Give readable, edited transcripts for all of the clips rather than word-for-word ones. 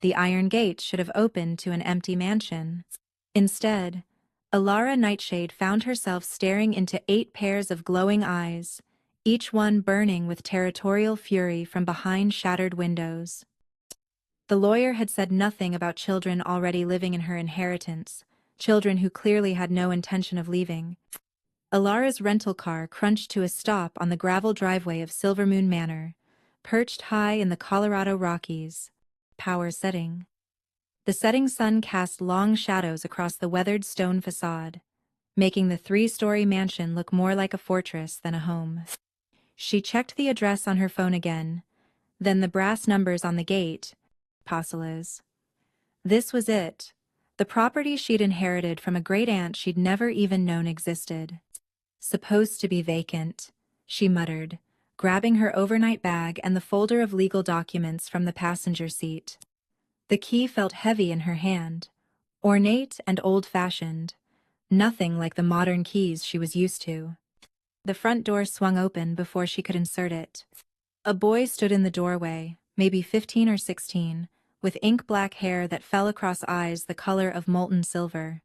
The iron gate should have opened to an empty mansion. Instead, Alara Nightshade found herself staring into 8 pairs of glowing eyes, each one burning with territorial fury from behind shattered windows. The lawyer had said nothing about children already living in her inheritance, children who clearly had no intention of leaving. Alara's rental car crunched to a stop on the gravel driveway of Silvermoon Manor, perched high in the Colorado Rockies. Power setting. The setting sun cast long shadows across the weathered stone facade, making the 3-story mansion look more like a fortress than a home. She checked the address on her phone again, then the brass numbers on the gate. Apostles. This was it. The property she'd inherited from a great-aunt she'd never even known existed. Supposed to be vacant, she muttered, grabbing her overnight bag and the folder of legal documents from the passenger seat. The key felt heavy in her hand, ornate and old-fashioned, nothing like the modern keys she was used to. The front door swung open before she could insert it. A boy stood in the doorway, maybe 15 or 16, with ink-black hair that fell across eyes the color of molten silver.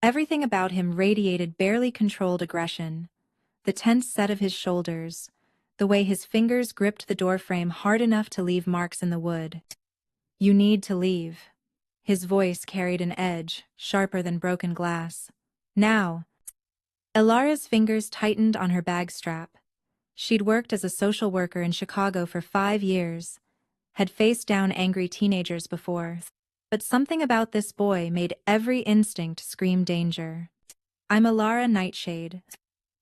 Everything about him radiated barely controlled aggression. The tense set of his shoulders, the way his fingers gripped the doorframe hard enough to leave marks in the wood. "You need to leave." His voice carried an edge, sharper than broken glass. "Now." Alara's fingers tightened on her bag strap. She'd worked as a social worker in Chicago for 5 years, had faced down angry teenagers before, but something about this boy made every instinct scream danger. "I'm Alara Nightshade."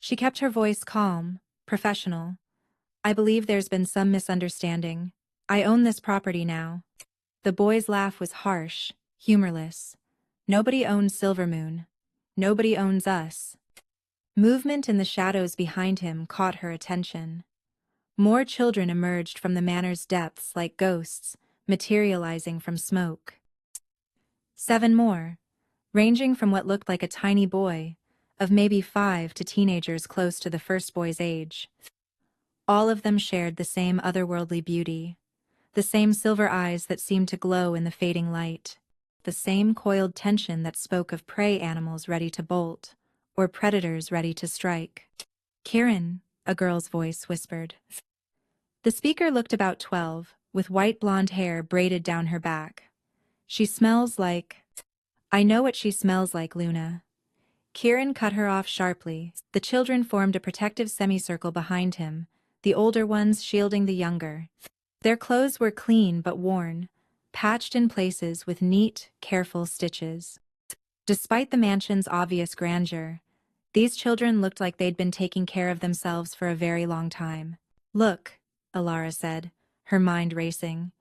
She kept her voice calm, professional. "I believe there's been some misunderstanding. I own this property now." The boy's laugh was harsh, humorless. "Nobody owns Silvermoon. Nobody owns us." Movement in the shadows behind him caught her attention. More children emerged from the manor's depths like ghosts, materializing from smoke. 7 more, ranging from what looked like a tiny boy, of maybe 5 to teenagers close to the first boy's age. All of them shared the same otherworldly beauty, the same silver eyes that seemed to glow in the fading light, the same coiled tension that spoke of prey animals ready to bolt, or predators ready to strike. "Kieran," a girl's voice whispered. The speaker looked about 12, with white blonde hair braided down her back. "She smells like—" "I know what she smells like, Luna." Kieran cut her off sharply. The children formed a protective semicircle behind him, the older ones shielding the younger. Their clothes were clean but worn, patched in places with neat, careful stitches. Despite the mansion's obvious grandeur, these children looked like they'd been taking care of themselves for a very long time. "Look," Alara said, her mind racing.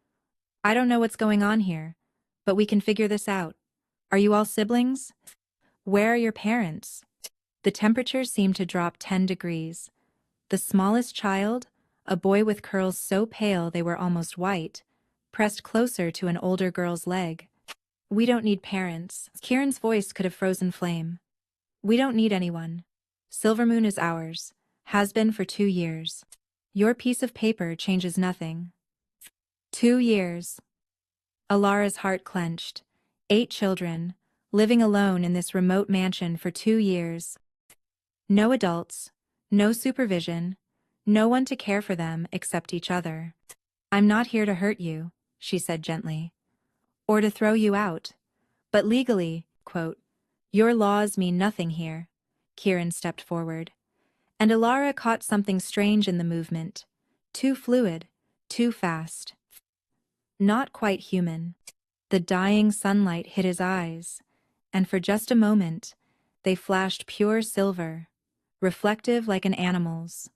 "I don't know what's going on here, but we can figure this out. Are you all siblings? Where are your parents?" The temperature seemed to drop 10 degrees. The smallest child, a boy with curls so pale they were almost white, pressed closer to an older girl's leg. "We don't need parents." Kieran's voice could have frozen flame. "We don't need anyone. Silvermoon is ours, has been for 2 years. Your piece of paper changes nothing." 2 years. Alara's heart clenched. 8 children, living alone in this remote mansion for 2 years. No adults, no supervision, no one to care for them except each other. "I'm not here to hurt you," she said gently. "Or to throw you out. But legally, quote, your laws mean nothing here." Kieran stepped forward. And Alara caught something strange in the movement. Too fluid, too fast. Not quite human. The dying sunlight hit his eyes, and for just a moment, they flashed pure silver, reflective like an animal's.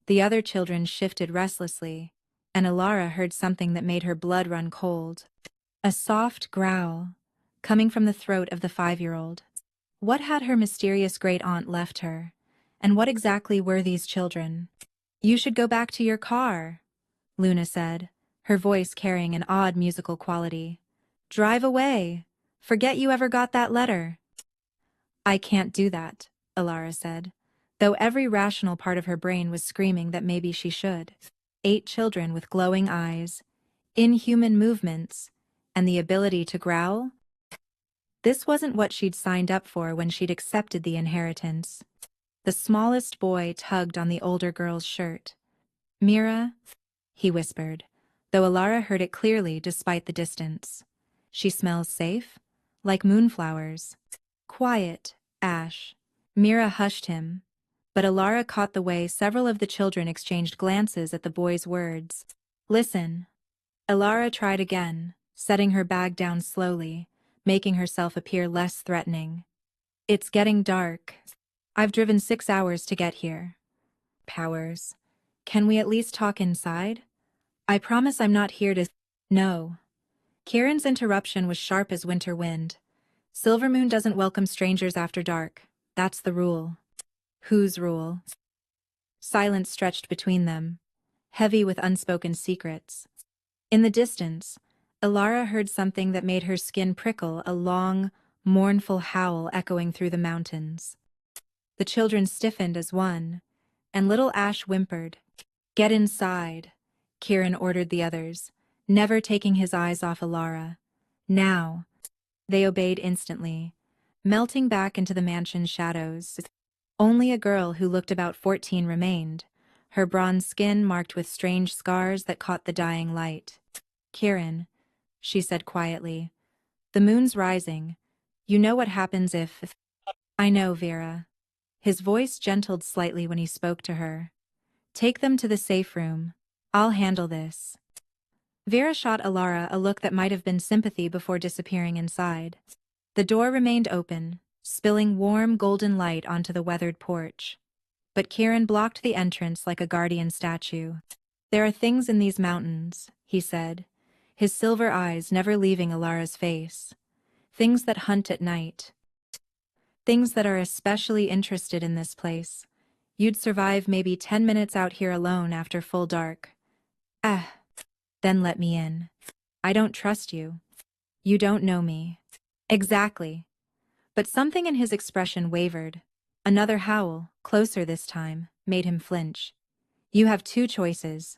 The other children shifted restlessly, and Alara heard something that made her blood run cold. A soft growl, coming from the throat of the 5-year-old. What had her mysterious great-aunt left her, and what exactly were these children? "You should go back to your car," Luna said, her voice carrying an odd musical quality. "Drive away. Forget you ever got that letter." "I can't do that," Alara said, though every rational part of her brain was screaming that maybe she should. 8 children with glowing eyes, inhuman movements, And the ability to growl? This wasn't what she'd signed up for when she'd accepted the inheritance. The smallest boy tugged on the older girl's shirt. "Mira," he whispered, though Alara heard it clearly despite the distance. "She smells safe? Like moonflowers." "Quiet, Ash." Mira hushed him, but Alara caught the way several of the children exchanged glances at the boy's words. "Listen." Alara tried again, setting her bag down slowly, making herself appear less threatening. "It's getting dark. I've driven 6 hours to get here." "Powers. Can we at least talk inside? I promise I'm not here to—" "No." Kieran's interruption was sharp as winter wind. "Silvermoon doesn't welcome strangers after dark. That's the rule." "Whose rule?" Silence stretched between them, heavy with unspoken secrets. In the distance, Alara heard something that made her skin prickle, a long, mournful howl echoing through the mountains. The children stiffened as one, and little Ash whimpered. "Get inside," Kieran ordered the others, never taking his eyes off Alara. "Now." They obeyed instantly, melting back into the mansion's shadows. Only a girl who looked about 14 remained, her bronze skin marked with strange scars that caught the dying light. "Kieran," she said quietly, "the moon's rising. You know what happens if—" "I know, Vera." His voice gentled slightly when he spoke to her. "Take them to the safe room. I'll handle this." Vera shot Alara a look that might have been sympathy before disappearing inside. The door remained open, spilling warm golden light onto the weathered porch. But Kieran blocked the entrance like a guardian statue. "There are things in these mountains," he said, his silver eyes never leaving Alara's face. "Things that hunt at night. Things that are especially interested in this place. You'd survive maybe 10 minutes out here alone after full dark." "Ah. Then let me in." "I don't trust you. You don't know me." "Exactly." But something in his expression wavered. Another howl, closer this time, made him flinch. "You have two choices.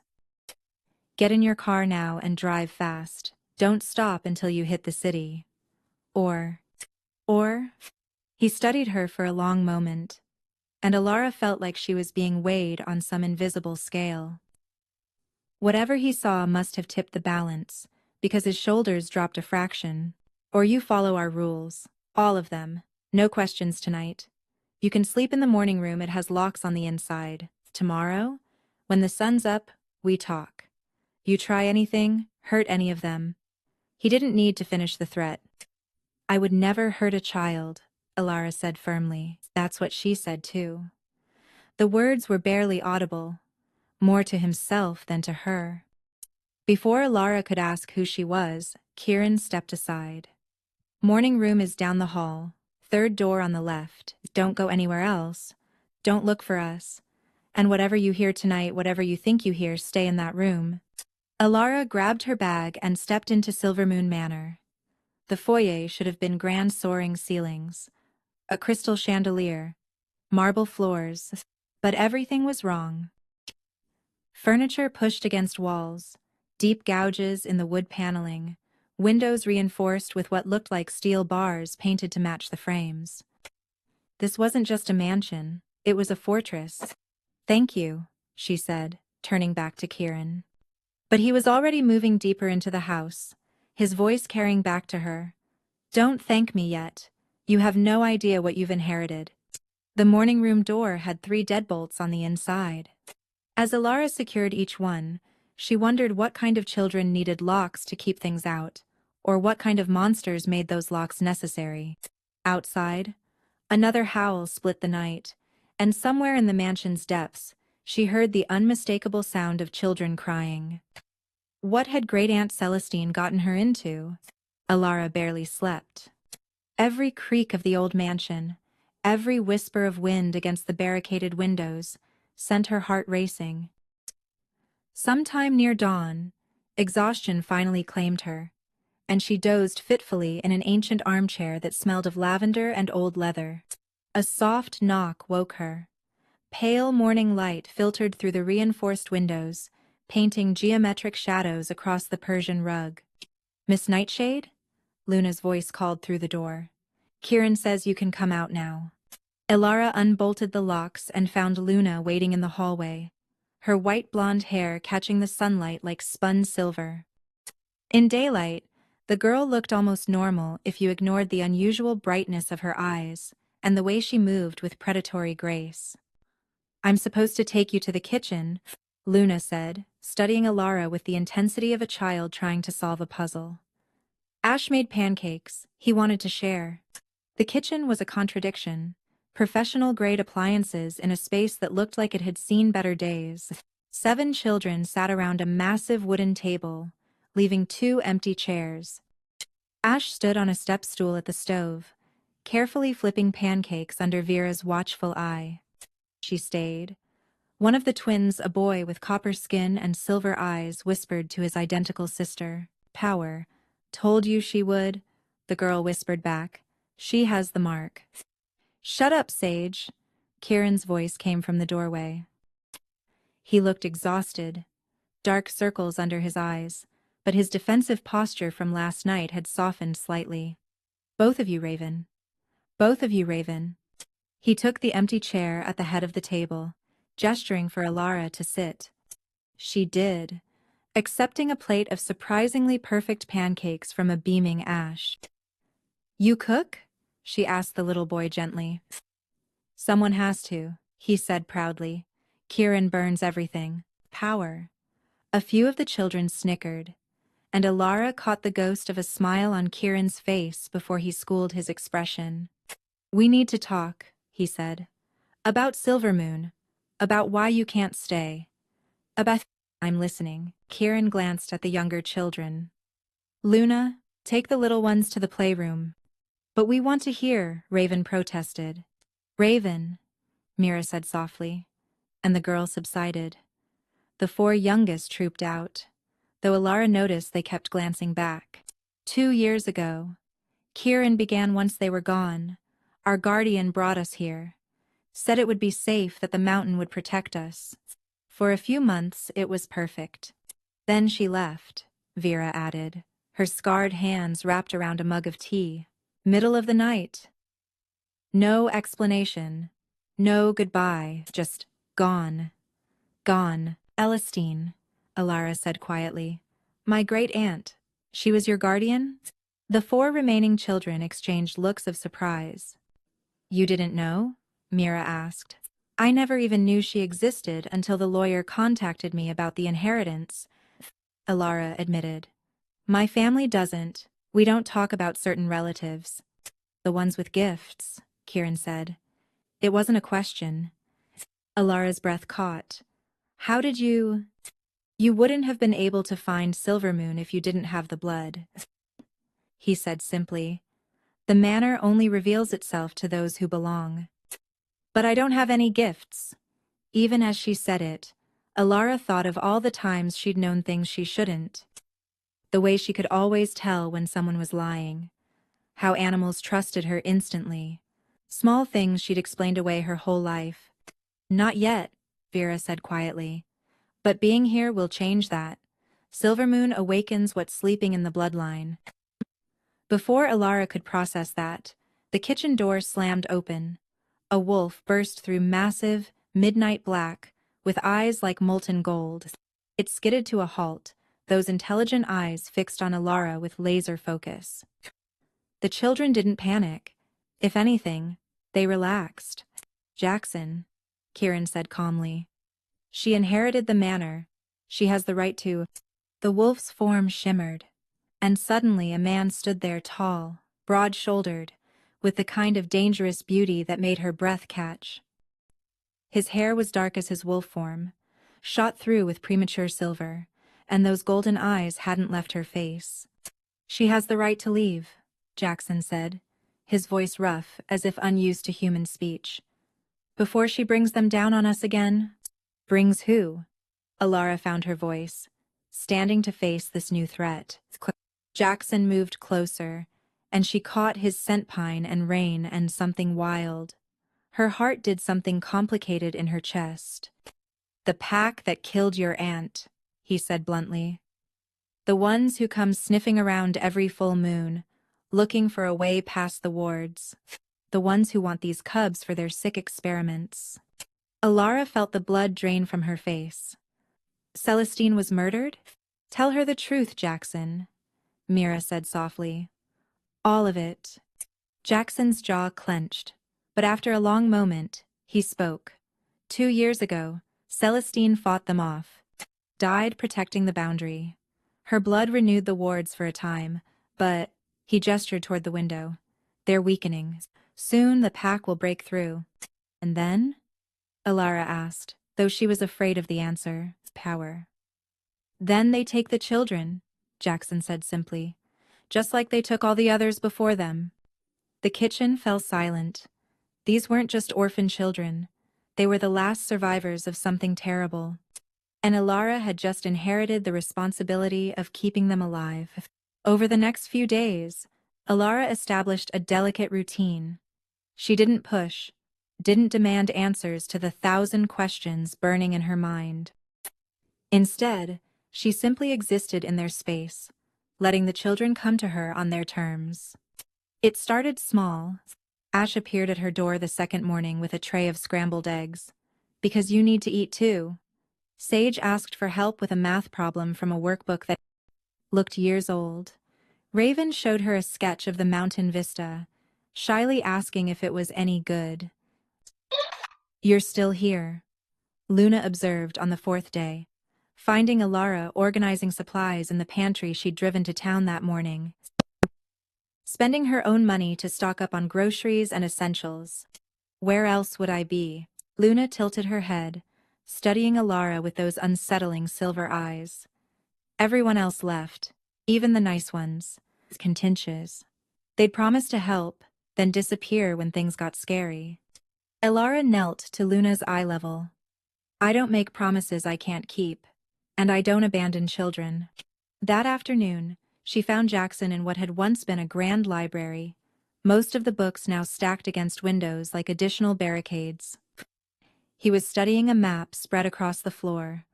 Get in your car now and drive fast. Don't stop until you hit the city. Or... He studied her for a long moment, and Alara felt like she was being weighed on some invisible scale. Whatever he saw must have tipped the balance, because his shoulders dropped a fraction. "Or you follow our rules. All of them. No questions tonight. You can sleep in the morning room, it has locks on the inside. Tomorrow, when the sun's up, we talk. You try anything, hurt any of them." He didn't need to finish the threat. "I would never hurt a child," Alara said firmly. That's what she said too. The words were barely audible, more to himself than to her. Before Alara could ask who she was, Kieran stepped aside. "Morning room is down the hall, third door on the left. Don't go anywhere else. Don't look for us. And whatever you hear tonight, whatever you think you hear, stay in that room." Alara grabbed her bag and stepped into Silvermoon Manor. The foyer should have been grand soaring ceilings, a crystal chandelier, marble floors, but everything was wrong. Furniture pushed against walls, deep gouges in the wood paneling, windows reinforced with what looked like steel bars painted to match the frames. This wasn't just a mansion, it was a fortress. "Thank you," she said, turning back to Kieran. But he was already moving deeper into the house, his voice carrying back to her. "Don't thank me yet. You have no idea what you've inherited." The morning room door had 3 deadbolts on the inside. As Alara secured each one, she wondered what kind of children needed locks to keep things out, or what kind of monsters made those locks necessary. Outside, another howl split the night, and somewhere in the mansion's depths, she heard the unmistakable sound of children crying. What had Great Aunt Celestine gotten her into? Alara barely slept. Every creak of the old mansion, every whisper of wind against the barricaded windows, sent her heart racing. Sometime near dawn, exhaustion finally claimed her, and she dozed fitfully in an ancient armchair that smelled of lavender and old leather. A soft knock woke her. Pale morning light filtered through the reinforced windows, painting geometric shadows across the Persian rug. Miss Nightshade? Luna's voice called through the door. Kieran says you can come out now. Elara unbolted the locks and found Luna waiting in the hallway, her white blonde hair catching the sunlight like spun silver. In daylight, the girl looked almost normal if you ignored the unusual brightness of her eyes and the way she moved with predatory grace. I'm supposed to take you to the kitchen, Luna said, studying Elara with the intensity of a child trying to solve a puzzle. Ash made pancakes. He wanted to share. The kitchen was a contradiction. Professional-grade appliances in a space that looked like it had seen better days. 7 children sat around a massive wooden table, leaving 2 empty chairs. Ash stood on a step stool at the stove, carefully flipping pancakes under Vera's watchful eye. She stayed. One of the twins, a boy with copper skin and silver eyes, whispered to his identical sister, "Power. Told you she would," the girl whispered back. "She has the mark." "Shut up, Sage." Kieran's voice came from the doorway. He looked exhausted, dark circles under his eyes, but his defensive posture from last night had softened slightly. Both of you, Raven. Both of you, Raven." He took the empty chair at the head of the table, gesturing for Elara to sit. She did, accepting a plate of surprisingly perfect pancakes from a beaming Ash. "You cook?" she asked the little boy gently. "Someone has to," he said proudly. "Kieran burns everything. Power." A few of the children snickered, and Elara caught the ghost of a smile on Kieran's face before he schooled his expression. "We need to talk," he said. "About Silvermoon. About why you can't stay. About—" "I'm listening." Kieran glanced at the younger children. "Luna, take the little ones to the playroom." "But we want to hear," Raven protested. "Raven," Mira said softly, and the girl subsided. The 4 youngest trooped out, though Elara noticed they kept glancing back. 2 years ago. Kieran began once they were gone. Our guardian brought us here. Said it would be safe, that the mountain would protect us. For a few months, it was perfect. Then she left, Vera added, her scarred hands wrapped around a mug of tea. Middle of the night. No explanation. No goodbye. Just gone. Gone. Elistine, Elara said quietly. "My great-aunt. She was your guardian?" The 4 remaining children exchanged looks of surprise. "You didn't know?" Mira asked. "I never even knew she existed until the lawyer contacted me about the inheritance," Elara admitted. "My family doesn't. We don't talk about certain relatives." "The ones with gifts," Kieran said. "It wasn't a question." Alara's breath caught. "How did you—" "You wouldn't have been able to find Silvermoon if you didn't have the blood," he said simply. "The manor only reveals itself to those who belong." "But I don't have any gifts." Even as she said it, Elara thought of all the times she'd known things she shouldn't. The way she could always tell when someone was lying. How animals trusted her instantly. Small things she'd explained away her whole life. "Not yet," Vera said quietly. "But being here will change that. Silvermoon awakens what's sleeping in the bloodline." Before Elara could process that, the kitchen door slammed open. A wolf burst through, massive, midnight black, with eyes like molten gold. It skidded to a halt, those intelligent eyes fixed on Elara with laser focus. The children didn't panic. If anything, they relaxed. "Jackson," Kieran said calmly. "She inherited the manor. She has the right to—" The wolf's form shimmered, and suddenly a man stood there, tall, broad-shouldered, with the kind of dangerous beauty that made her breath catch. His hair was dark as his wolf form, shot through with premature silver, and those golden eyes hadn't left her face. "She has the right to leave," Jackson said, his voice rough as if unused to human speech. "Before she brings them down on us again." "Brings who?" Elara found her voice, standing to face this new threat. Jackson moved closer, and she caught his scent, pine and rain and something wild. Her heart did something complicated in her chest. "The pack that killed your aunt," he said bluntly. The ones who come sniffing around every full moon, looking for a way past the wards. The ones who want these cubs for their sick experiments. Alara felt the blood drain from her face. Celestine was murdered? Tell her the truth, Jackson, Mira said softly. All of it. Jackson's jaw clenched, but after a long moment, he spoke. 2 years ago, Celestine fought them off. Died protecting the boundary. Her blood renewed the wards for a time, but he gestured toward the window. They're weakening. Soon the pack will break through. And then? Alara asked, though she was afraid of the answer. Power. Then they take the children, Jackson said simply. Just like they took all the others before them. The kitchen fell silent. These weren't just orphan children. They were the last survivors of something terrible. And Alara had just inherited the responsibility of keeping them alive. Over the next few days, Alara established a delicate routine. She didn't push, didn't demand answers to the 1,000 questions burning in her mind. Instead, she simply existed in their space, letting the children come to her on their terms. It started small. Ash appeared at her door the second morning with a tray of scrambled eggs. Because you need to eat too. Sage asked for help with a math problem from a workbook that looked years old. Raven showed her a sketch of the mountain vista, shyly asking if it was any good. You're still here, Luna observed on the 4th day, finding Alara organizing supplies in the pantry she'd driven to town that morning. Spending her own money to stock up on groceries and essentials. Where else would I be? Luna tilted her head, studying Alara with those unsettling silver eyes. Everyone else left, even the nice ones, contentious. They'd promise to help, then disappear when things got scary. Alara knelt to Luna's eye level. I don't make promises I can't keep, and I don't abandon children. That afternoon, she found Jackson in what had once been a grand library, most of the books now stacked against windows like additional barricades. He was studying a map spread across the floor,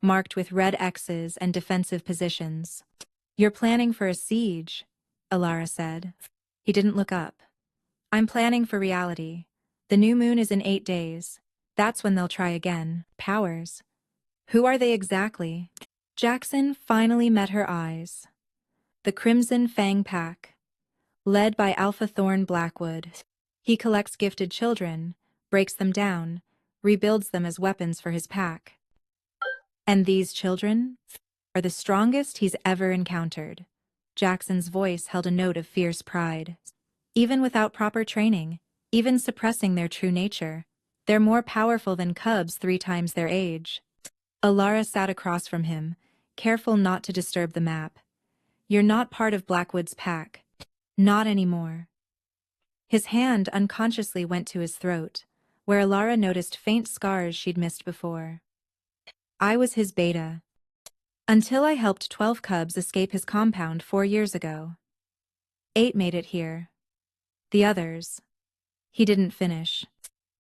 marked with red X's and defensive positions. You're planning for a siege, Alara said. He didn't look up. I'm planning for reality. The new moon is in 8 days. That's when they'll try again. Powers. Who are they exactly? Jackson finally met her eyes. The Crimson Fang Pack. Led by Alpha Thorn Blackwood. He collects gifted children, breaks them down, rebuilds them as weapons for his pack. And these children are the strongest he's ever encountered. Jackson's voice held a note of fierce pride. Even without proper training, even suppressing their true nature, they're more powerful than cubs 3 times their age. Alara sat across from him, careful not to disturb the map. You're not part of Blackwood's pack. Not anymore. His hand unconsciously went to his throat, where Alara noticed faint scars she'd missed before. I was his beta. Until I helped 12 cubs escape his compound 4 years ago. 8 made it here. The others. He didn't finish.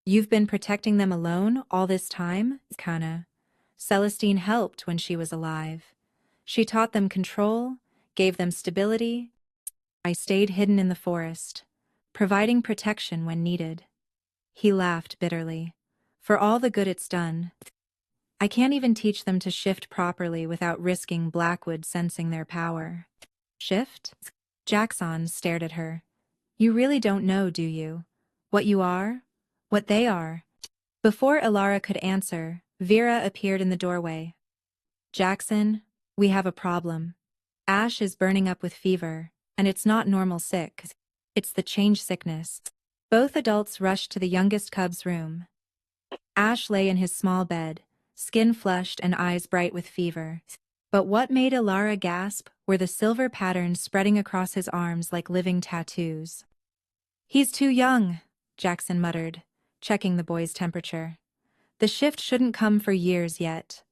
You've been protecting them alone all this time, Kana. Celestine helped when she was alive. She taught them control, gave them stability. I stayed hidden in the forest, providing protection when needed. He laughed bitterly. For all the good it's done. I can't even teach them to shift properly without risking Blackwood sensing their power. Shift? Jackson stared at her. You really don't know, do you? What you are? What they are? Before Alara could answer, Vera appeared in the doorway. Jackson, we have a problem. Ash is burning up with fever, and it's not normal sick. It's the change sickness. Both adults rushed to the youngest cub's room. Ash lay in his small bed, skin flushed and eyes bright with fever. But what made Alara gasp were the silver patterns spreading across his arms like living tattoos. He's too young, Jackson muttered, checking the boy's temperature. The shift shouldn't come for years yet.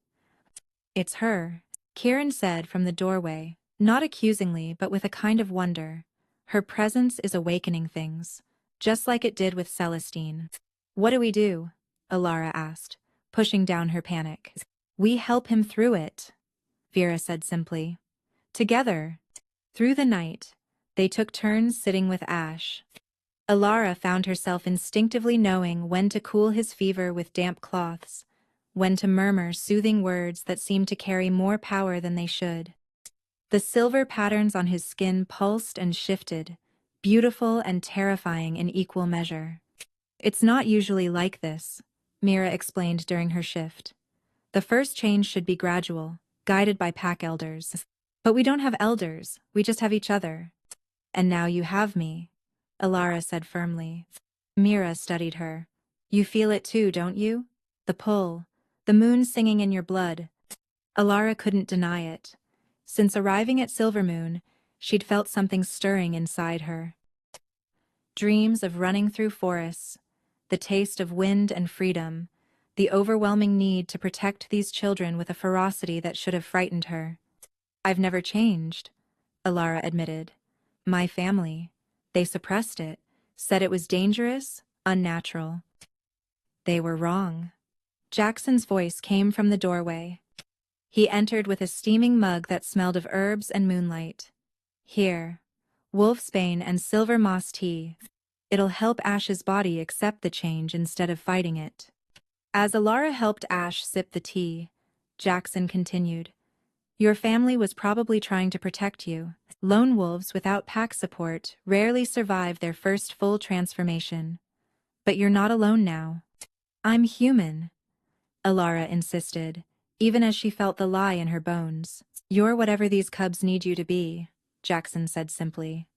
It's her, Kieran said from the doorway, not accusingly but with a kind of wonder. Her presence is awakening things, just like it did with Celestine. What do we do? Alara asked, pushing down her panic. We help him through it, Vera said simply. Together, through the night, they took turns sitting with Ash. Alara found herself instinctively knowing when to cool his fever with damp cloths, when to murmur soothing words that seemed to carry more power than they should. The silver patterns on his skin pulsed and shifted, beautiful and terrifying in equal measure. "It's not usually like this," Mira explained during her shift. "The first change should be gradual, guided by pack elders. But we don't have elders, we just have each other." "And now you have me," Alara said firmly. Mira studied her. "You feel it too, don't you? The pull, the moon singing in your blood." Alara couldn't deny it. Since arriving at Silvermoon, she'd felt something stirring inside her. Dreams of running through forests, the taste of wind and freedom, the overwhelming need to protect these children with a ferocity that should have frightened her. "I've never changed," Alara admitted. "My family, they suppressed it, said it was dangerous, unnatural." They were wrong. Jackson's voice came from the doorway. He entered with a steaming mug that smelled of herbs and moonlight. "Here, wolfsbane and silver moss tea. It'll help Ash's body accept the change instead of fighting it." As Alara helped Ash sip the tea, Jackson continued, "Your family was probably trying to protect you. Lone wolves without pack support rarely survive their first full transformation. But you're not alone now." "I'm human," Alara insisted, even as she felt the lie in her bones. "You're whatever these cubs need you to be," Jackson said simply.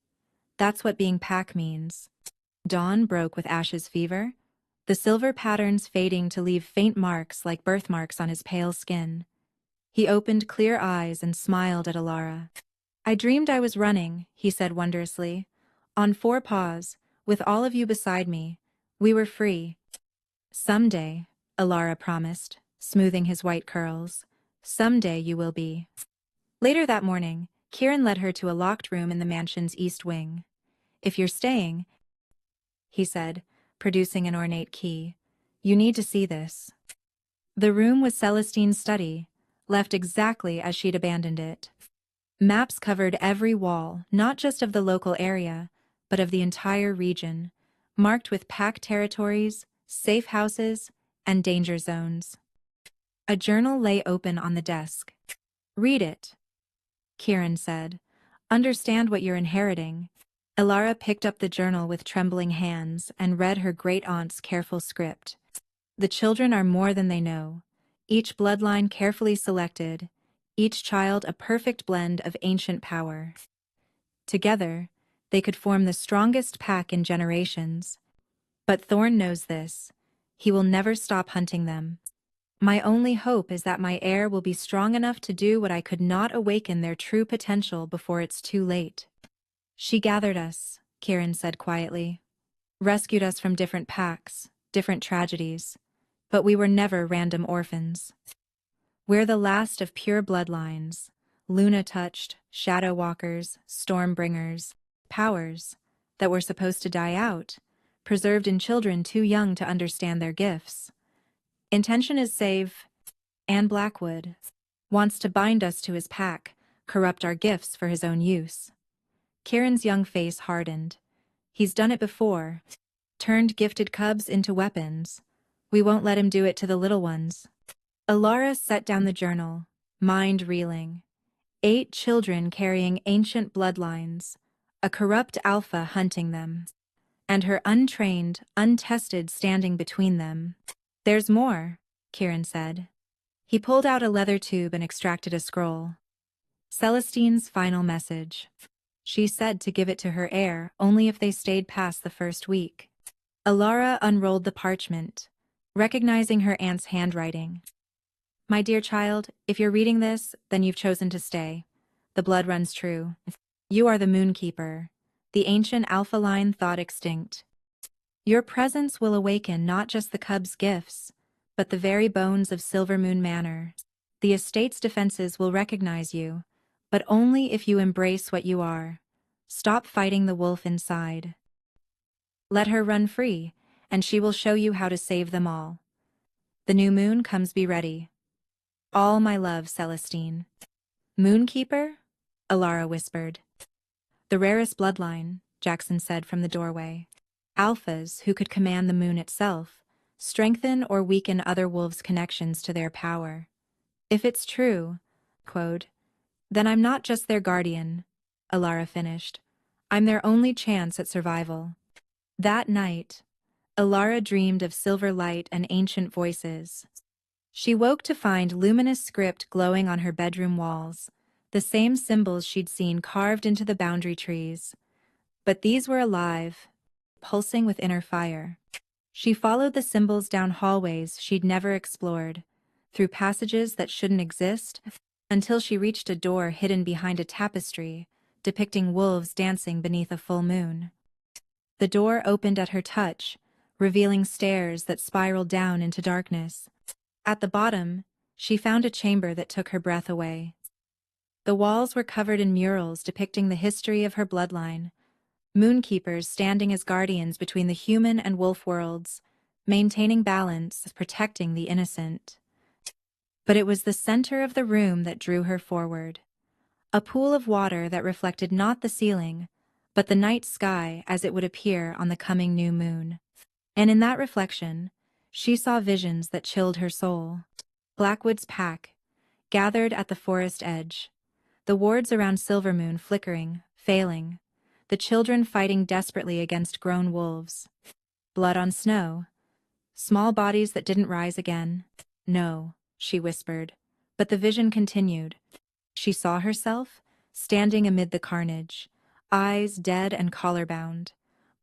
"That's what being pack means." Dawn broke with Ash's fever, the silver patterns fading to leave faint marks like birthmarks on his pale skin. He opened clear eyes and smiled at Alara. "I dreamed I was running," he said wondrously. "On 4 paws, with all of you beside me. We were free." "Someday," Alara promised, smoothing his white curls. "Someday you will be." Later that morning, Kieran led her to a locked room in the mansion's east wing. "If you're staying," he said, producing an ornate key, "you need to see this." The room was Celestine's study, left exactly as she'd abandoned it. Maps covered every wall, not just of the local area, but of the entire region, marked with pack territories, safe houses, and danger zones. A journal lay open on the desk. "Read it," Kieran said. "Understand what you're inheriting." Alara picked up the journal with trembling hands and read her great-aunt's careful script. "The children are more than they know. Each bloodline carefully selected, each child a perfect blend of ancient power. Together, they could form the strongest pack in generations. But Thorn knows this. He will never stop hunting them. My only hope is that my heir will be strong enough to do what I could not awaken their true potential before it's too late." "She gathered us," Kieran said quietly. "Rescued us from different packs, different tragedies. But we were never random orphans. We're the last of pure bloodlines, Luna-touched, shadow walkers, stormbringers, powers that were supposed to die out, preserved in children too young to understand their gifts. Intention is save, and Blackwood wants to bind us to his pack, corrupt our gifts for his own use." Kieran's young face hardened. "He's done it before, turned gifted cubs into weapons. We won't let him do it to the little ones." Alara set down the journal, mind reeling. 8 children carrying ancient bloodlines, a corrupt alpha hunting them, and her untrained, untested standing between them. "There's more," Kieran said. He pulled out a leather tube and extracted a scroll. "Celestine's final message. She said to give it to her heir only if they stayed past the first week." Alara unrolled the parchment, recognizing her aunt's handwriting. "My dear child, if you're reading this, then you've chosen to stay. The blood runs true. You are the Moonkeeper, the ancient alpha line thought extinct. Your presence will awaken not just the cub's gifts, but the very bones of Silvermoon Manor. The estate's defenses will recognize you, but only if you embrace what you are. Stop fighting the wolf inside. Let her run free, and she will show you how to save them all. The new moon comes, be ready. All my love, Celestine." "Moonkeeper?" Alara whispered. The rarest bloodline, Jackson said from the doorway. Alphas, who could command the moon itself, strengthen or weaken other wolves' connections to their power. If it's true, quote, then I'm not just their guardian, Alara finished. I'm their only chance at survival. That night, Alara dreamed of silver light and ancient voices. She woke to find luminous script glowing on her bedroom walls, the same symbols she'd seen carved into the boundary trees. But these were alive, pulsing with inner fire. She followed the symbols down hallways she'd never explored, through passages that shouldn't exist, until she reached a door hidden behind a tapestry, depicting wolves dancing beneath a full moon. The door opened at her touch, revealing stairs that spiraled down into darkness. At the bottom, she found a chamber that took her breath away. The walls were covered in murals depicting the history of her bloodline, moonkeepers standing as guardians between the human and wolf worlds, maintaining balance, protecting the innocent. But it was the center of the room that drew her forward. A pool of water that reflected not the ceiling, but the night sky as it would appear on the coming new moon. And in that reflection, she saw visions that chilled her soul. Blackwood's pack, gathered at the forest edge. The wards around Silvermoon flickering, failing. The children fighting desperately against grown wolves. Blood on snow. Small bodies that didn't rise again. No, she whispered. But the vision continued. She saw herself, standing amid the carnage, eyes dead and collar-bound.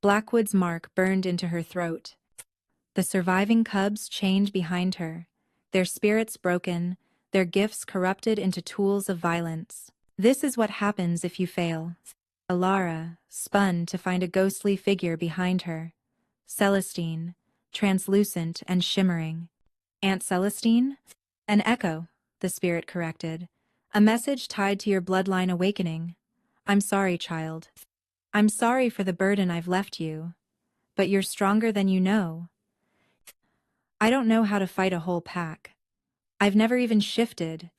Blackwood's mark burned into her throat. The surviving cubs chained behind her, their spirits broken, their gifts corrupted into tools of violence. This is what happens if you fail. Alara spun to find a ghostly figure behind her. Celestine, translucent and shimmering. Aunt Celestine? An echo, the spirit corrected. A message tied to your bloodline awakening. I'm sorry, child. I'm sorry for the burden I've left you. But you're stronger than you know. I don't know how to fight a whole pack. I've never even shifted.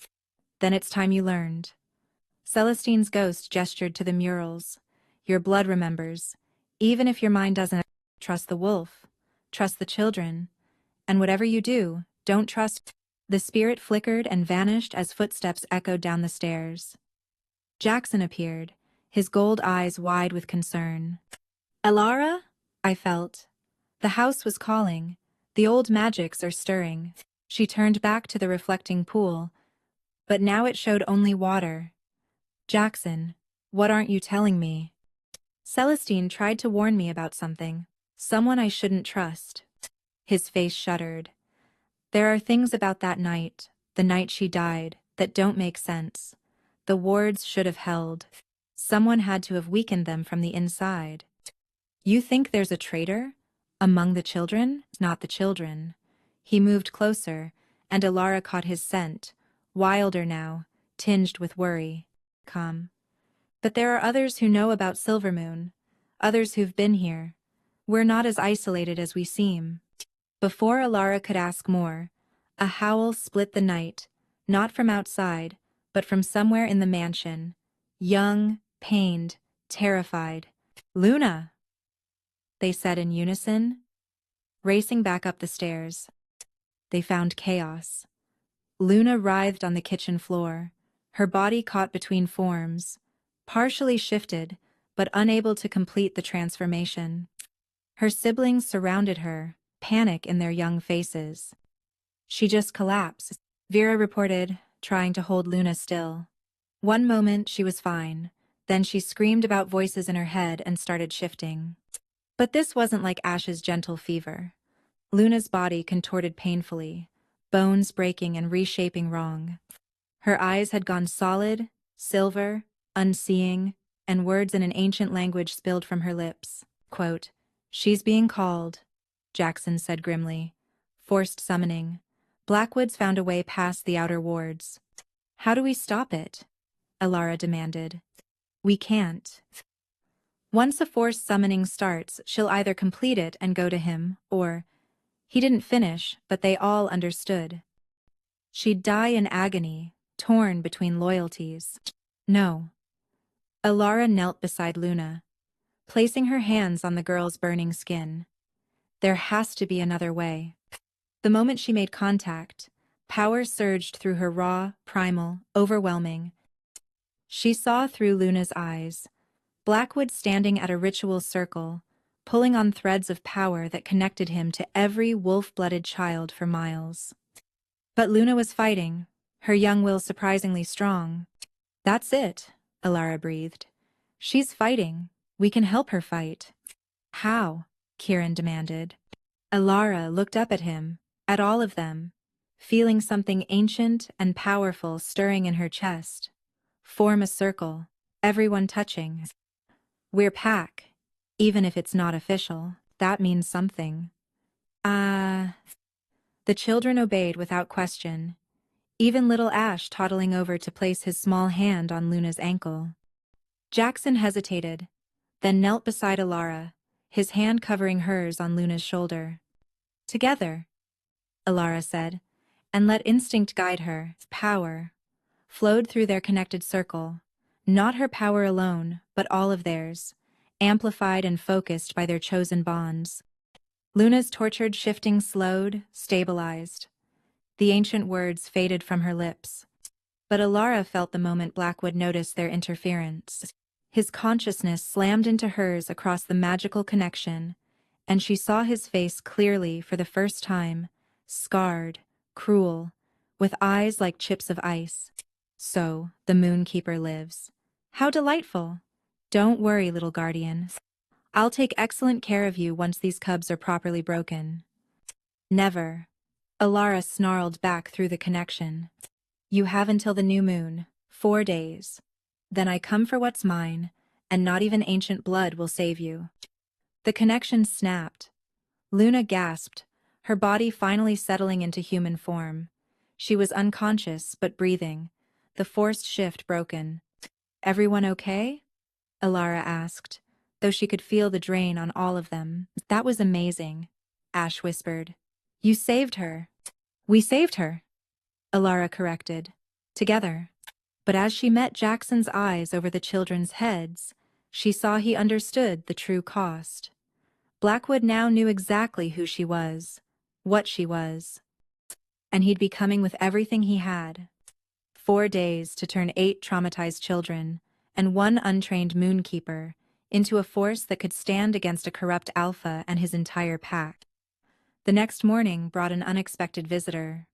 Then it's time you learned. Celestine's ghost gestured to the murals. Your blood remembers. Even if your mind doesn't, trust the wolf. Trust the children. And whatever you do, don't trust. The spirit flickered and vanished as footsteps echoed down the stairs. Jackson appeared, his gold eyes wide with concern. Alara? I felt. The house was calling. The old magics are stirring. She turned back to the reflecting pool. But now it showed only water. Jackson, what aren't you telling me? Celestine tried to warn me about something. Someone I shouldn't trust. His face shuddered. There are things about that night, the night she died, that don't make sense. The wards should have held. Someone had to have weakened them from the inside. You think there's a traitor? Among the children? Not the children. He moved closer, and Alara caught his scent, wilder now, tinged with worry. Come. But there are others who know about Silvermoon, others who've been here. We're not as isolated as we seem. Before Alara could ask more, a howl split the night, not from outside, but from somewhere in the mansion. Young, pained, terrified. Luna! They said in unison, racing back up the stairs. They found chaos. Luna writhed on the kitchen floor, her body caught between forms, partially shifted, but unable to complete the transformation. Her siblings surrounded her, panic in their young faces. She just collapsed, Vera reported, trying to hold Luna still. One moment she was fine, then she screamed about voices in her head and started shifting. But this wasn't like Ash's gentle fever. Luna's body contorted painfully, bones breaking and reshaping wrong. Her eyes had gone solid, silver, unseeing, and words in an ancient language spilled from her lips. Quote, "She's being called," Jackson said grimly. Forced summoning. Blackwood's found a way past the outer wards. How do we stop it? Alara demanded. We can't. Once a forced summoning starts, she'll either complete it and go to him, or... He didn't finish, but they all understood. She'd die in agony, torn between loyalties. No. Alara knelt beside Luna, placing her hands on the girl's burning skin. There has to be another way. The moment she made contact, power surged through her raw, primal, overwhelming. She saw through Luna's eyes, Blackwood standing at a ritual circle, pulling on threads of power that connected him to every wolf-blooded child for miles. But Luna was fighting, her young will surprisingly strong. That's it, Alara breathed. She's fighting. We can help her fight. How? Kieran demanded. Alara looked up at him, at all of them, feeling something ancient and powerful stirring in her chest. Form a circle, everyone touching. We're pack. Even if it's not official, that means something. The children obeyed without question, even little Ash toddling over to place his small hand on Luna's ankle. Jackson hesitated, then knelt beside Alara, his hand covering hers on Luna's shoulder. Together, Alara said, and let instinct guide her. Power flowed through their connected circle, not her power alone, but all of theirs, amplified and focused by their chosen bonds. Luna's tortured shifting slowed, stabilized. The ancient words faded from her lips. But Alara felt the moment Blackwood noticed their interference. His consciousness slammed into hers across the magical connection, and she saw his face clearly for the first time, scarred, cruel, with eyes like chips of ice. So, the Moonkeeper lives. How delightful! Don't worry, little guardian. I'll take excellent care of you once these cubs are properly broken. Never. Alara snarled back through the connection. You have until the new moon, 4 days. Then I come for what's mine, and not even ancient blood will save you. The connection snapped. Luna gasped, her body finally settling into human form. She was unconscious but breathing, the forced shift broken. Everyone okay? Alara asked, though she could feel the drain on all of them. That was amazing, Ash whispered. You saved her. We saved her, Alara corrected. Together. But as she met Jackson's eyes over the children's heads, she saw he understood the true cost. Blackwood now knew exactly who she was, what she was. And he'd be coming with everything he had. 4 days to turn 8 traumatized children, and 1 untrained Moonkeeper, into a force that could stand against a corrupt Alpha and his entire pack. The next morning brought an unexpected visitor.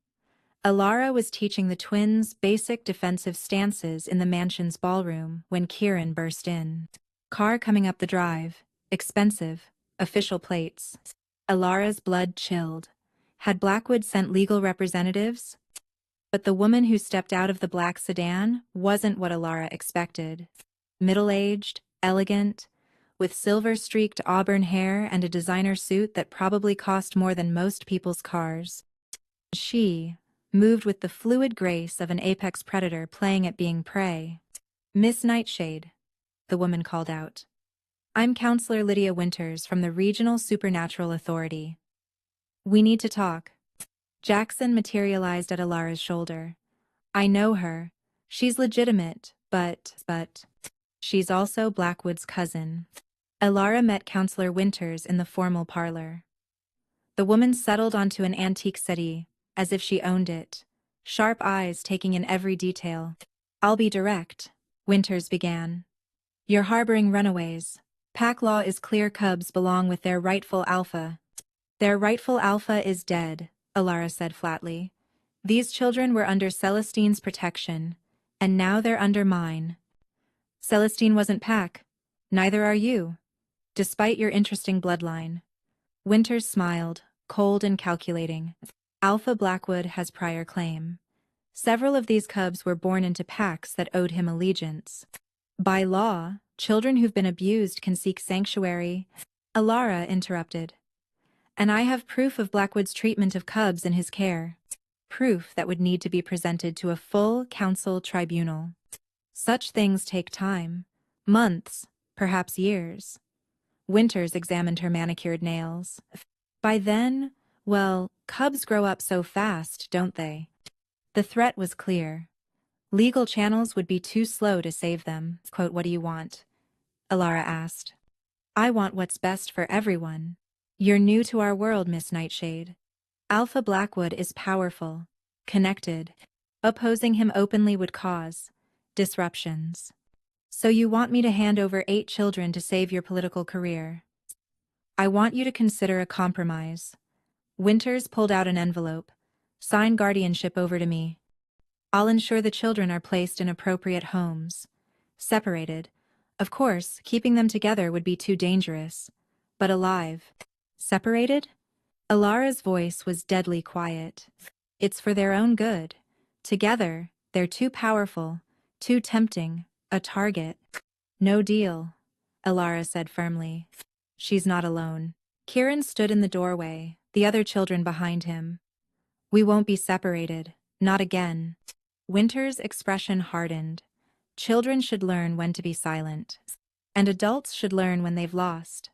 Alara was teaching the twins basic defensive stances in the mansion's ballroom when Kieran burst in. Car coming up the drive, expensive, official plates. Alara's blood chilled. Had Blackwood sent legal representatives? But the woman who stepped out of the black sedan wasn't what Alara expected. Middle-aged, elegant, with silver-streaked auburn hair and a designer suit that probably cost more than most people's cars. She moved with the fluid grace of an apex predator playing at being prey. Miss Nightshade, the woman called out. I'm Counselor Lydia Winters from the Regional Supernatural Authority. We need to talk. Jackson materialized at Alara's shoulder. I know her. She's legitimate, but she's also Blackwood's cousin. Alara met Counselor Winters in the formal parlor. The woman settled onto an antique settee, as if she owned it, sharp eyes taking in every detail. I'll be direct, Winters began. You're harboring runaways. Pack law is clear cubs belong with their rightful alpha. Their rightful alpha is dead, Alara said flatly. These children were under Celestine's protection, and now they're under mine. Celestine wasn't Pack. Neither are you, despite your interesting bloodline. Winters smiled, cold and calculating. Alpha Blackwood has prior claim. Several of these cubs were born into packs that owed him allegiance. By law, children who've been abused can seek sanctuary. Alara interrupted. And I have proof of Blackwood's treatment of cubs in his care. Proof that would need to be presented to a full council tribunal. Such things take time. Months, perhaps years. Winters examined her manicured nails. By then, well, cubs grow up so fast, don't they? The threat was clear. Legal channels would be too slow to save them. Quote, "What do you want?" Alara asked. "I want what's best for everyone. You're new to our world, Miss Nightshade. Alpha Blackwood is powerful, connected. Opposing him openly would cause disruptions. So you want me to hand over 8 children to save your political career? I want you to consider a compromise." Winters pulled out an envelope. "Sign guardianship over to me. I'll ensure the children are placed in appropriate homes. Separated. Of course, keeping them together would be too dangerous. But alive." "Separated?" Alara's voice was deadly quiet. "It's for their own good. Together, they're too powerful, too tempting, a target." "No deal," Alara said firmly. "She's not alone." Kieran stood in the doorway, the other children behind him. "We won't be separated. Not again." Winter's expression hardened. Children should learn when to be silent. And adults should learn when they've lost.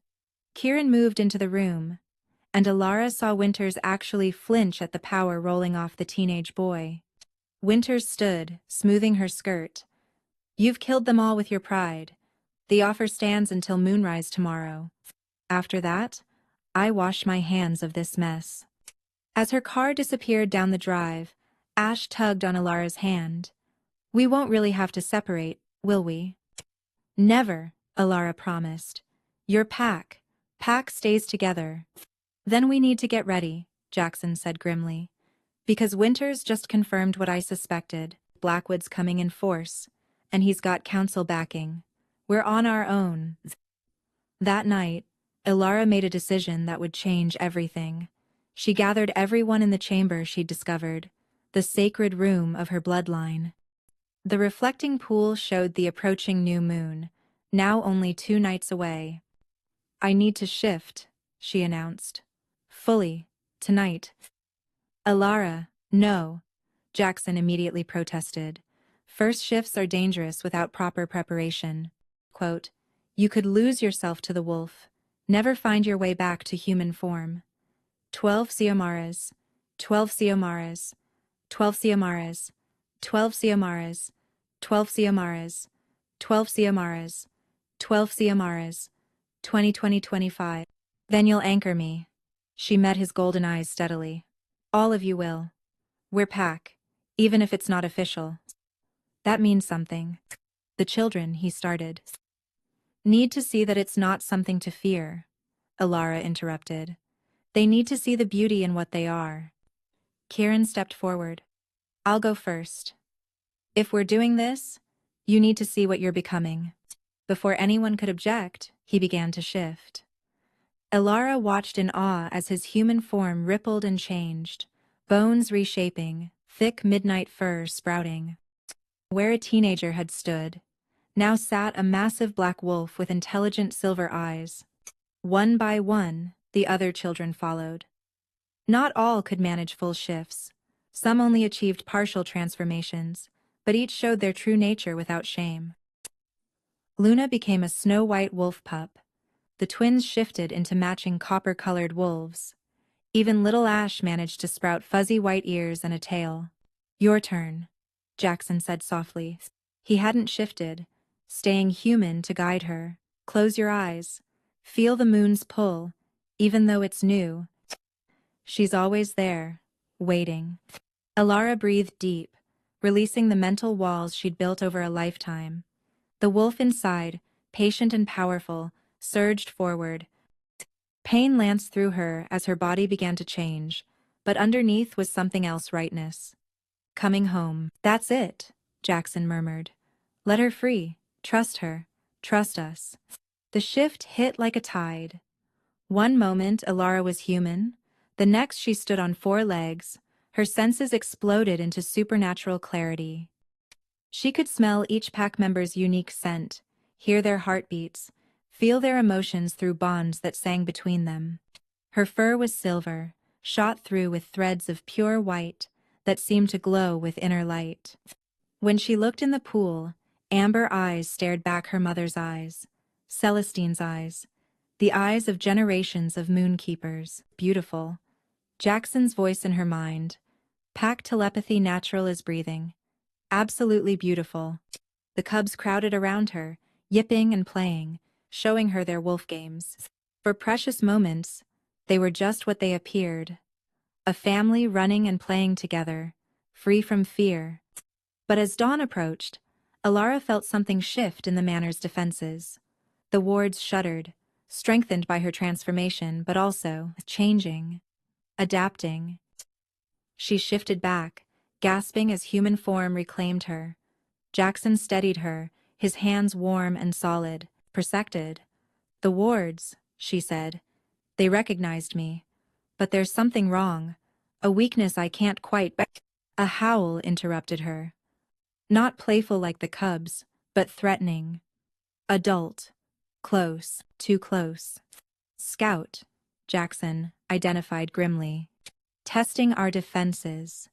Kieran moved into the room, and Alara saw Winters actually flinch at the power rolling off the teenage boy. Winters stood, smoothing her skirt. "You've killed them all with your pride. The offer stands until moonrise tomorrow. After that, I wash my hands of this mess." As her car disappeared down the drive, Ash tugged on Alara's hand. "We won't really have to separate, will we?" "Never," Alara promised. "Your pack stays together." "Then we need to get ready," Jackson said grimly. "Because Winters just confirmed what I suspected. Blackwood's coming in force, and he's got council backing. We're on our own." That night, Alara made a decision that would change everything. She gathered everyone in the chamber she'd discovered, the sacred room of her bloodline. The reflecting pool showed the approaching new moon, now only 2 nights away. "I need to shift," she announced. "Fully, tonight." "Alara, no," Jackson immediately protested. "First shifts are dangerous without proper preparation." Quote, "You could lose yourself to the wolf, never find your way back to human form." 12 Siomaras, 12 Siomaras, 12 Siomaras, 12 Siomaras, 12 Siomaras, 12 Siomaras, 12 Siomaras, 2020-25. "Then you'll anchor me." She met his golden eyes steadily. "All of you will. We're pack, even if it's not official." "That means something." "The children," he started. "Need to see that it's not something to fear," Alara interrupted. "They need to see the beauty in what they are." Kieran stepped forward. "I'll go first. If we're doing this, you need to see what you're becoming." Before anyone could object, he began to shift. Alara watched in awe as his human form rippled and changed, bones reshaping, thick midnight fur sprouting. Where a teenager had stood, now sat a massive black wolf with intelligent silver eyes. One by one, the other children followed. Not all could manage full shifts. Some only achieved partial transformations, but each showed their true nature without shame. Luna became a snow-white wolf pup. The twins shifted into matching copper-colored wolves. Even little Ash managed to sprout fuzzy white ears and a tail. "Your turn," Jackson said softly. He hadn't shifted, staying human to guide her. "Close your eyes. Feel the moon's pull, even though it's new. She's always there, waiting." Alara breathed deep, releasing the mental walls she'd built over a lifetime. The wolf inside, patient and powerful, surged forward. Pain lanced through her as her body began to change, but underneath was something else: rightness. "Coming home. That's it," Jackson murmured. "Let her free. Trust her. Trust us." The shift hit like a tide. One moment Alara was human, the next she stood on 4 legs, her senses exploded into supernatural clarity. She could smell each pack member's unique scent, hear their heartbeats, feel their emotions through bonds that sang between them. Her fur was silver, shot through with threads of pure white that seemed to glow with inner light. When she looked in the pool, amber eyes stared back her mother's eyes, Celestine's eyes, the eyes of generations of moonkeepers. Beautiful. Jackson's voice in her mind. "Pack telepathy natural as breathing. Absolutely beautiful. The cubs crowded around her, yipping and playing, showing her their wolf games. For precious moments, they were just what they appeared. A family running and playing together, free from fear. But as dawn approached, Alara felt something shift in the manor's defenses. The wards shuddered, strengthened by her transformation but also changing, adapting. She shifted back, gasping as human form reclaimed her. Jackson steadied her, his hands warm and solid, protected. "The wards," she said. "They recognized me. But there's something wrong. A weakness I can't quite A howl interrupted her. Not playful like the cubs, but threatening. Adult. Close, too close. Scout, Jackson identified grimly. Testing our defenses.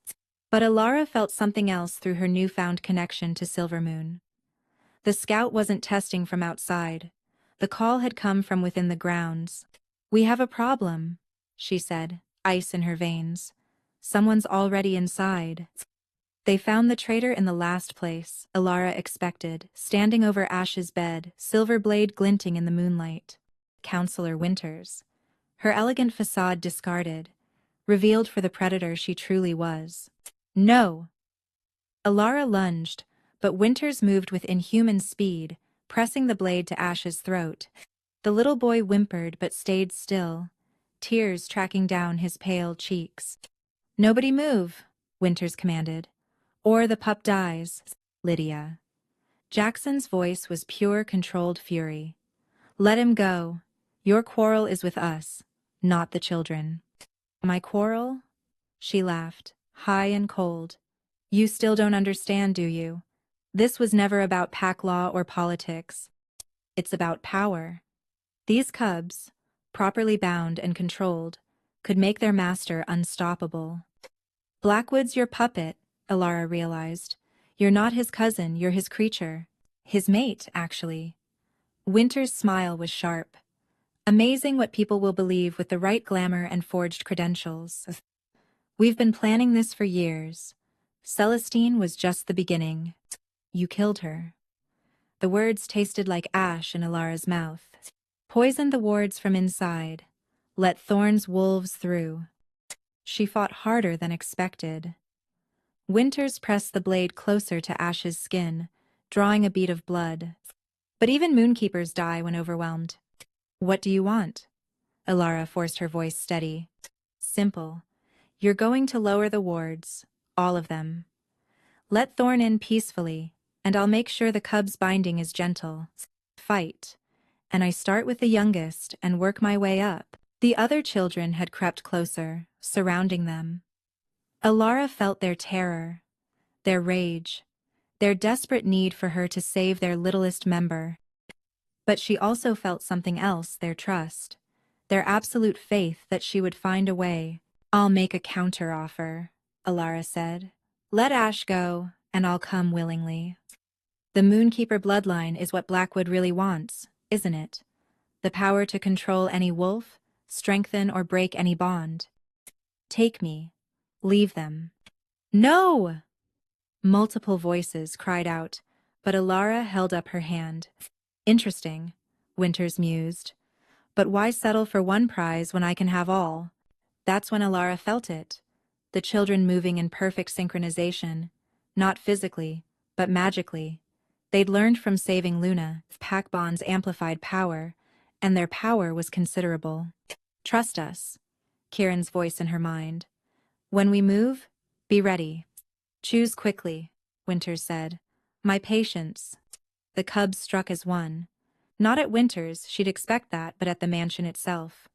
But Alara felt something else through her newfound connection to Silvermoon. The scout wasn't testing from outside. The call had come from within the grounds. "We have a problem," she said, ice in her veins. "Someone's already inside." They found the traitor in the last place, Alara expected, standing over Ash's bed, silver blade glinting in the moonlight. Counselor Winters. Her elegant facade discarded, revealed for the predator she truly was. "No!" Alara lunged, but Winters moved with inhuman speed, pressing the blade to Ash's throat. The little boy whimpered but stayed still, tears tracking down his pale cheeks. "Nobody move," Winters commanded. "Or the pup dies." Lydia. Jackson's voice was pure controlled fury. "Let him go. Your quarrel is with us, not the children." "My quarrel?" She laughed, high and cold. "You still don't understand, do you? This was never about pack law or politics. It's about power. These cubs, properly bound and controlled, could make their master unstoppable." "Blackwood's your puppet," Alara realized. "You're not his cousin, you're his creature. His mate, actually." Winter's smile was sharp. "Amazing what people will believe with the right glamour and forged credentials. We've been planning this for years. Celestine was just the beginning. You killed her." The words tasted like ash in Alara's mouth. "Poisoned the wards from inside. Let Thorn's wolves through." She fought harder than expected. Winters pressed the blade closer to Ash's skin, drawing a bead of blood. But even moonkeepers die when overwhelmed. "What do you want?" Alara forced her voice steady. "Simple. You're going to lower the wards, all of them. Let Thorn in peacefully, and I'll make sure the cub's binding is gentle. Fight. And I start with the youngest and work my way up." The other children had crept closer, surrounding them. Alara felt their terror, their rage, their desperate need for her to save their littlest member. But she also felt something else, their trust, their absolute faith that she would find a way. "I'll make a counter-offer," Alara said. "Let Ash go, and I'll come willingly." The Moonkeeper bloodline is what Blackwood really wants, isn't it? The power to control any wolf, strengthen or break any bond. "Take me. Leave them." "No!" Multiple voices cried out, but Alara held up her hand. "Interesting," Winters mused. "But why settle for one prize when I can have all?" That's when Alara felt it. The children moving in perfect synchronization, not physically, but magically. They'd learned from saving Luna, pack bonds amplified power, and their power was considerable. "Trust us," Kieran's voice in her mind. "When we move, be ready." "Choose quickly," Winters said. "My patience." The cubs struck as one. Not at Winters, she'd expect that, but at the mansion itself.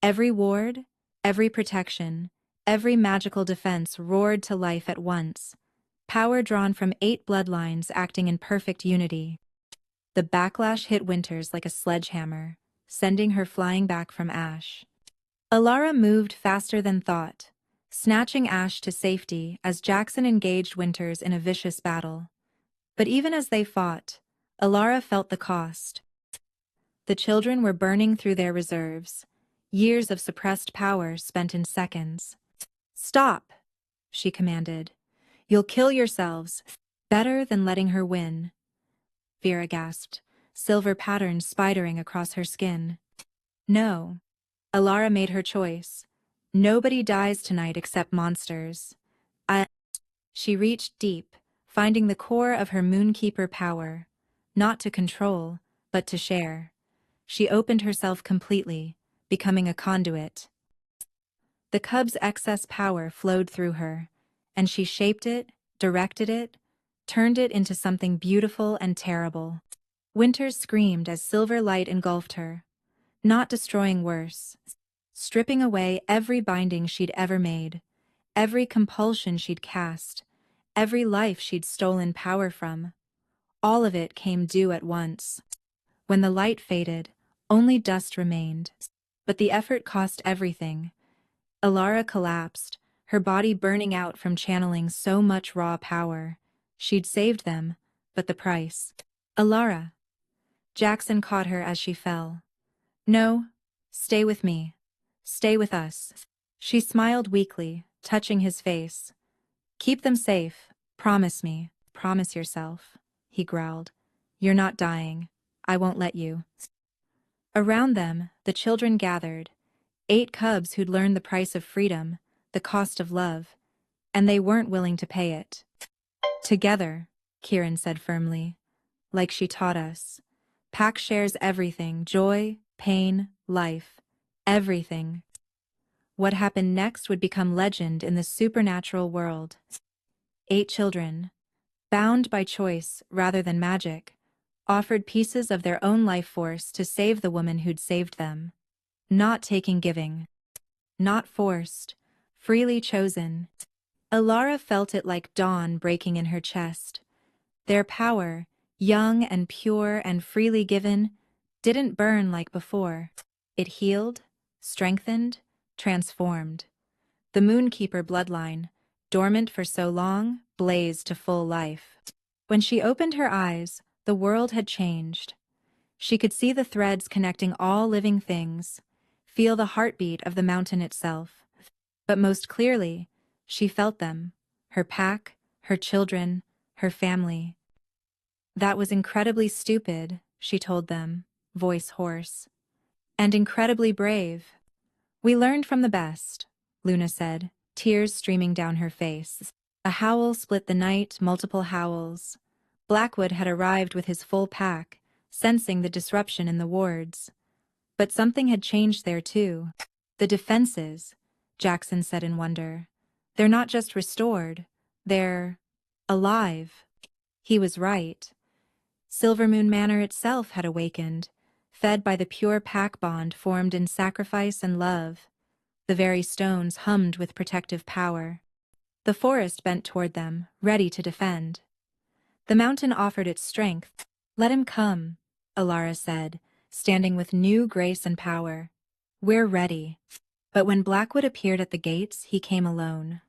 Every ward, every protection, every magical defense roared to life at once. Power drawn from 8 bloodlines acting in perfect unity. The backlash hit Winters like a sledgehammer, sending her flying back from Ash. Alara moved faster than thought, snatching Ash to safety as Jackson engaged Winters in a vicious battle. But even as they fought, Alara felt the cost. The children were burning through their reserves, years of suppressed power spent in seconds. "Stop," she commanded. "You'll kill yourselves." Better than letting her win, Vera gasped, silver patterns spidering across her skin. No. Alara made her choice. Nobody dies tonight except monsters. She reached deep, finding the core of her Moonkeeper power. Not to control, but to share. She opened herself completely, becoming a conduit. The cub's excess power flowed through her, and she shaped it, directed it, turned it into something beautiful and terrible. Winter screamed as silver light engulfed her, not destroying worse, stripping away every binding she'd ever made, every compulsion she'd cast, every life she'd stolen power from. All of it came due at once. When the light faded, only dust remained. But the effort cost everything. Alara collapsed, her body burning out from channeling so much raw power. She'd saved them, but the price. Alara. Jackson caught her as she fell. No, stay with me. Stay with us. She smiled weakly, touching his face. Keep them safe. Promise me. Promise yourself, he growled. You're not dying. I won't let you. Around them, the children gathered. 8 cubs who'd learned the price of freedom, the cost of love, and they weren't willing to pay it. Together, Kieran said firmly, like she taught us. Pack shares everything, joy, pain, life, everything. What happened next would become legend in the supernatural world. 8 children, bound by choice rather than magic, offered pieces of their own life force to save the woman who'd saved them. Not taking giving. Not forced. Freely chosen. Alara felt it like dawn breaking in her chest. Their power, young and pure and freely given, didn't burn like before. It healed, strengthened, transformed. The Moonkeeper bloodline, dormant for so long, blazed to full life. When she opened her eyes, the world had changed. She could see the threads connecting all living things, feel the heartbeat of the mountain itself. But most clearly, she felt them, her pack, her children, her family. That was incredibly stupid, she told them, voice hoarse. And incredibly brave. We learned from the best, Luna said, tears streaming down her face. A howl split the night, multiple howls. Blackwood had arrived with his full pack, sensing the disruption in the wards. But something had changed there too. The defenses, Jackson said in wonder. They're not just restored, they're alive. He was right. Silvermoon Manor itself had awakened, fed by the pure pack bond formed in sacrifice and love. The very stones hummed with protective power. The forest bent toward them, ready to defend. The mountain offered its strength. Let him come, Alara said, standing with new grace and power. We're ready. But when Blackwood appeared at the gates, he came alone.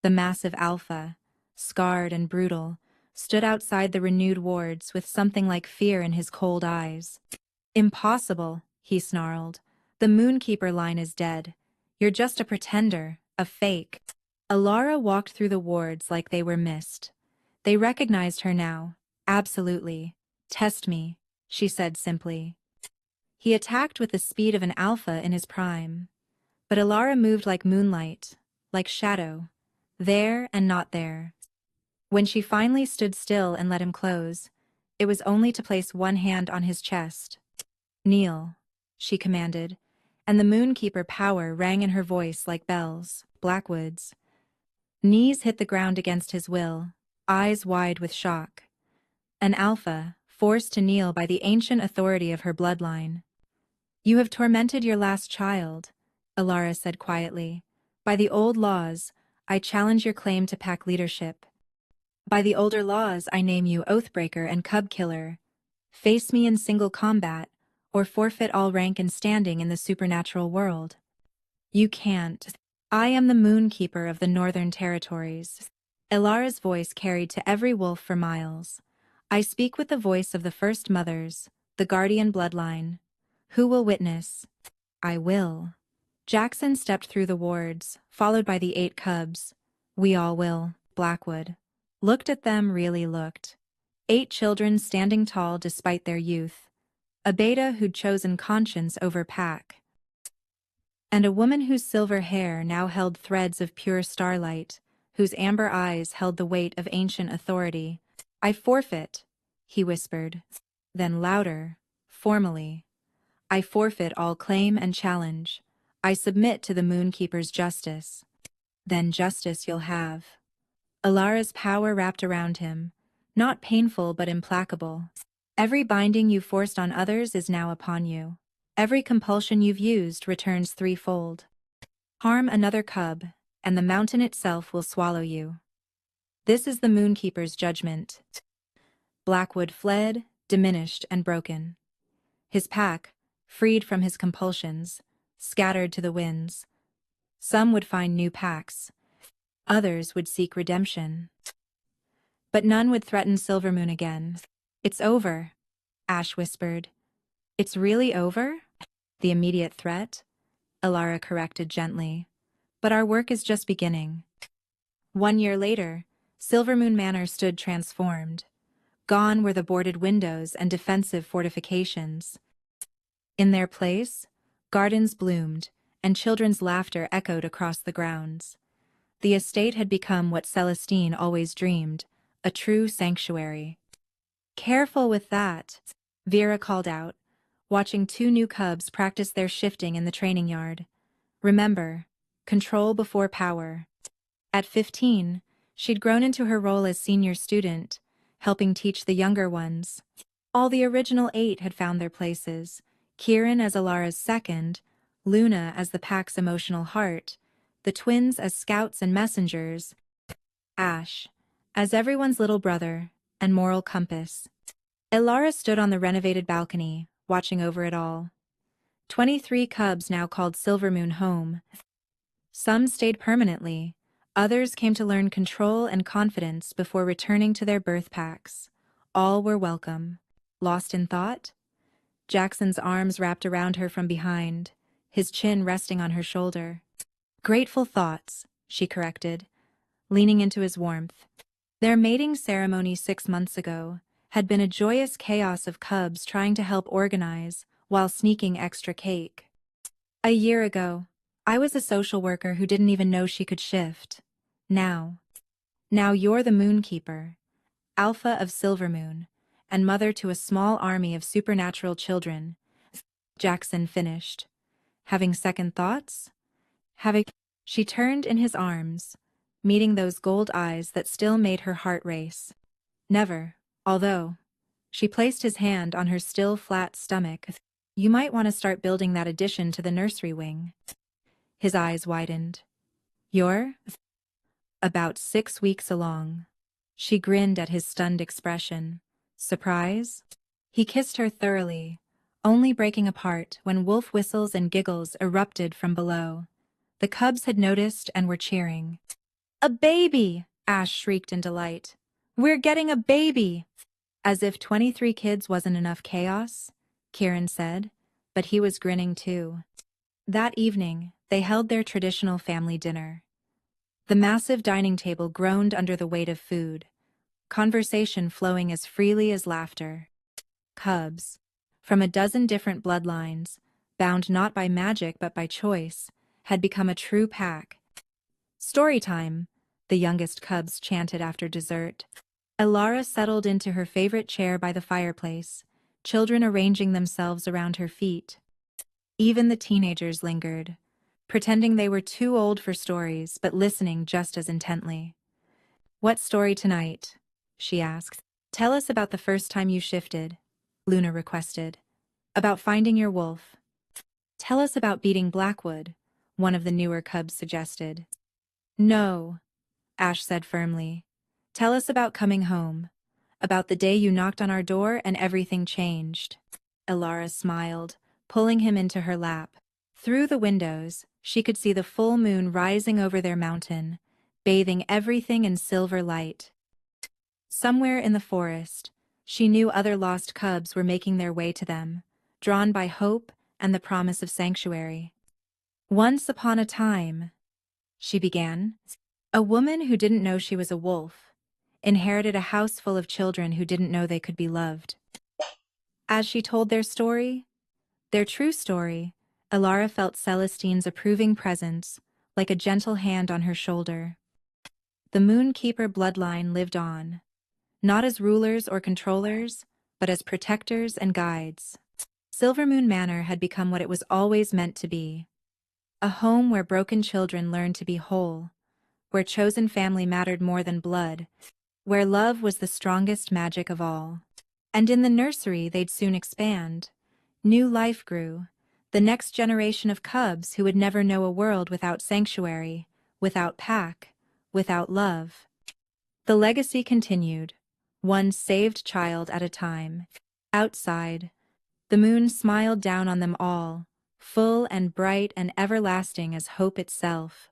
The massive alpha, scarred and brutal, stood outside the renewed wards with something like fear in his cold eyes. Impossible, he snarled. The Moonkeeper line is dead. You're just a pretender, a fake. Alara walked through the wards like they were mist. They recognized her now. Absolutely. Test me, she said simply. He attacked with the speed of an alpha in his prime. But Alara moved like moonlight, like shadow, there and not there. When she finally stood still and let him close, it was only to place one hand on his chest. Kneel, she commanded, and the Moonkeeper power rang in her voice like bells, Blackwood's. Knees hit the ground against his will, eyes wide with shock. An alpha, forced to kneel by the ancient authority of her bloodline. You have tormented your last child, Alara said quietly. By the old laws, I challenge your claim to pack leadership. By the older laws, I name you Oathbreaker and Cub Killer. Face me in single combat, or forfeit all rank and standing in the supernatural world. You can't. I am the Moonkeeper of the Northern Territories. Alara's voice carried to every wolf for miles. I speak with the voice of the First Mothers, the Guardian bloodline. Who will witness? I will. Jackson stepped through the wards, followed by the 8 cubs. We all will, Blackwood. Looked at them, really looked. 8 children standing tall despite their youth. A beta who'd chosen conscience over pack. And a woman whose silver hair now held threads of pure starlight, whose amber eyes held the weight of ancient authority. "I forfeit," he whispered. Then louder, formally, "I forfeit all claim and challenge. I submit to the Moonkeeper's justice." "Then justice you'll have." Alara's power wrapped around him, not painful but implacable. "Every binding you forced on others is now upon you. Every compulsion you've used returns threefold. Harm another cub, and the mountain itself will swallow you. This is the Moonkeeper's judgment." Blackwood fled, diminished and broken. His pack, freed from his compulsions, scattered to the winds. Some would find new packs. Others would seek redemption. But none would threaten Silvermoon again. "It's over," Ash whispered. "It's really over?" "The immediate threat," Alara corrected gently. "But our work is just beginning." 1 year later, Silvermoon Manor stood transformed. Gone were the boarded windows and defensive fortifications. In their place, gardens bloomed, and children's laughter echoed across the grounds. The estate had become what Celestine always dreamed, a true sanctuary. "Careful with that," Vera called out, watching 2 new cubs practice their shifting in the training yard. "Remember, control before power." At 15, she'd grown into her role as senior student, helping teach the younger ones. All the original 8 had found their places, Kieran as Alara's second, Luna as the pack's emotional heart, the twins as scouts and messengers, Ash as everyone's little brother and moral compass. Alara stood on the renovated balcony, watching over it all. 23 cubs now called Silvermoon home. Some stayed permanently, others came to learn control and confidence before returning to their birth packs. All were welcome. Lost in thought? Jackson's arms wrapped around her from behind, his chin resting on her shoulder. "Grateful thoughts," she corrected, leaning into his warmth. Their mating ceremony 6 months ago had been a joyous chaos of cubs trying to help organize while sneaking extra cake. "A year ago, I was a social worker who didn't even know she could shift. Now you're the Moonkeeper, Alpha of Silvermoon, and mother to a small army of supernatural children," Jackson finished. "Having second thoughts?" She turned in his arms, meeting those gold eyes that still made her heart race. "Never, although." She placed his hand on her still flat stomach. "You might want to start building that addition to the nursery wing." His eyes widened. "You're?" "About 6 weeks along." She grinned at his stunned expression. "Surprise?" He kissed her thoroughly, only breaking apart when wolf whistles and giggles erupted from below. The cubs had noticed and were cheering. "A baby!" Ash shrieked in delight. "We're getting a baby!" "As if 23 kids wasn't enough chaos," Kieran said, but he was grinning too. That evening, they held their traditional family dinner. The massive dining table groaned under the weight of food, conversation flowing as freely as laughter. Cubs, from a dozen different bloodlines, bound not by magic but by choice, had become a true pack. "Story time," the youngest cubs chanted after dessert. Alara settled into her favorite chair by the fireplace, children arranging themselves around her feet. Even the teenagers lingered, pretending they were too old for stories but listening just as intently. "What story tonight?" she asked. "Tell us about the first time you shifted," Luna requested. "About finding your wolf." "Tell us about beating Blackwood," one of the newer cubs suggested. "No," Ash said firmly. "Tell us about coming home. About the day you knocked on our door and everything changed." Alara smiled, pulling him into her lap. Through the windows, she could see the full moon rising over their mountain, bathing everything in silver light. Somewhere in the forest, she knew other lost cubs were making their way to them, drawn by hope and the promise of sanctuary. "Once upon a time," she began, "a woman who didn't know she was a wolf, inherited a house full of children who didn't know they could be loved. As she told their story, their true story, Alara felt Celestine's approving presence, like a gentle hand on her shoulder. The Moonkeeper bloodline lived on, not as rulers or controllers, but as protectors and guides. Silvermoon Manor had become what it was always meant to be. A home where broken children learned to be whole, where chosen family mattered more than blood, where love was the strongest magic of all. And in the nursery they'd soon expand. New life grew, the next generation of cubs who would never know a world without sanctuary, without pack, without love. The legacy continued, one saved child at a time. Outside, the moon smiled down on them all, full and bright and everlasting as hope itself.